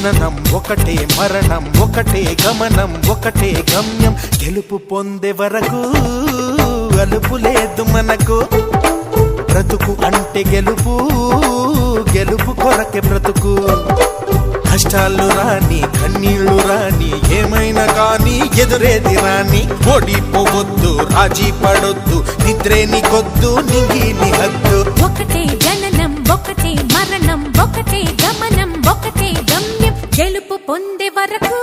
జననం ఒకటే మరణం ఒకటే గమనం ఒకటే గమ్యం గెలుపు పొందే వరకు అలుపు లేదు మనకు బ్రతుకు అంటే గెలుపు గెలుపు కొరకే బ్రతుకు కష్టాలు రాని కన్నీళ్లు రాని ఏమైనా కానీ ఎదురేది రాని ఓడిపోవద్దు రాజీ పడొద్దు నిద్రే నీకొద్దు నింగి నీ హద్దు ఒకటే జననం ఒకటే మరణం ఒకటే గమనం ఒకటే గమ్యం గెలుపు పొందే వరకు